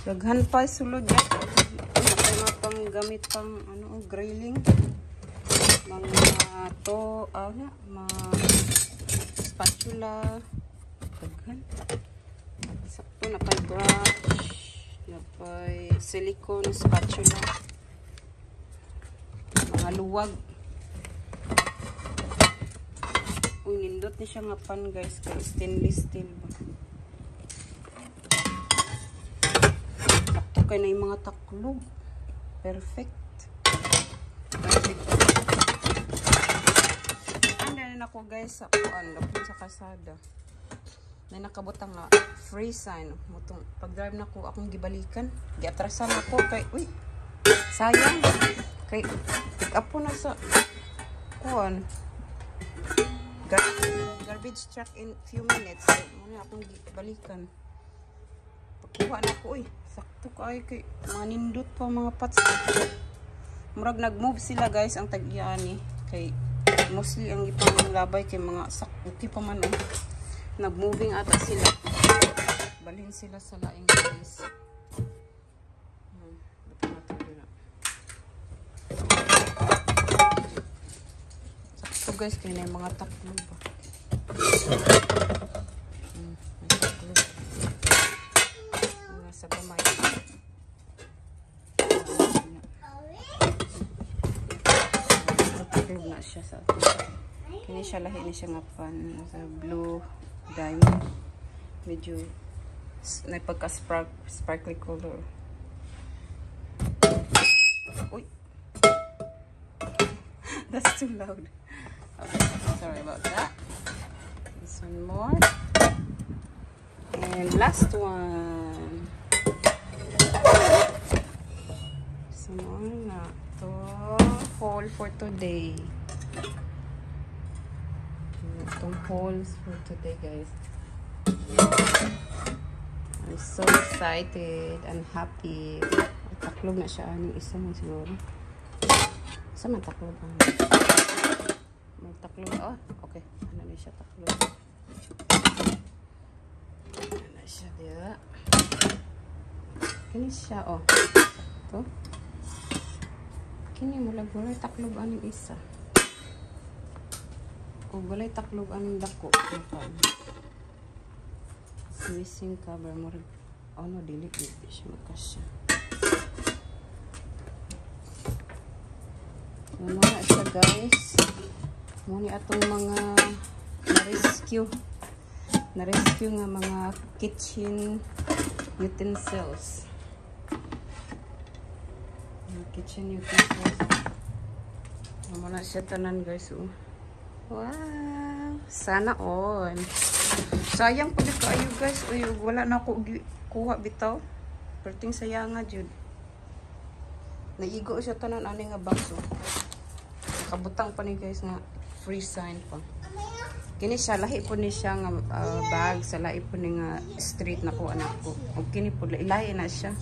Daghan pa sulod ya. Mga pang gamit pang ano, grilling. Mga to, mga spatula. Daghan. Sakto na pay brush, na pay silicone spatula. Mga luwag. Uy, nindot ni siya nga pan guys, kay stainless steel ba. Kaya na yung mga taklog. Perfect. Perfect. Anda na ako guys sa kuan, sa kasada. May nakabutang nga free sign. Mutong pag-drive na ko akong gibalikan. Giatrasan ako kay uy. Sayang. Kay pick up po na sa kuan. Garbage truck in few minutes. Muna akong gibalikan. Pagkuha na ko uy. Sakto kay manindot pa mga pats. Murag nag-move sila guys ang tag-iyani kay mostly ang ipang labay kay mga sakti pa man nag-moving ata sila. Balhin sila sa laing guys. Sakto guys kay na yung mga taklog ba. Sa gamay. Taklog na siya sa kini siya lahi ni siya nga pan sa blue diamond. Medyo na pagka-sparkly color. Uy! That's too loud. Okay, sorry about that. This one more. And last one. Some na to haul for today. Itong hauls for today, guys. I'm so excited and happy. Taklog na siya. Anong isa mo siguro. Isa man taklog. May taklog. Oh, okay. Ano na siya taklog. Ano na siya dia. Kini siya, oh. Ito. Kini mo lang gulay taklog aning isa. O gulay taklog aning dako. Missing cover mo rin. Oh no, delete siya magkasya. Muna siya guys. Muna atong mga na-rescue nga mga kitchen utensils. Kitchen utensils. Muna siya tanan guys. Wow! Sana all. Sayang po dito ayo guys. Uy, wala na ako kuha bitaw. Perting sayang nga jud. Naigo siya tanan ani nga box. Kabutang pa ni guys nga free sign pa. Kini siya lahi po ni siya nga bag sa lahi po ni nga street na ko anak ko. Og kini po ilahi na siya.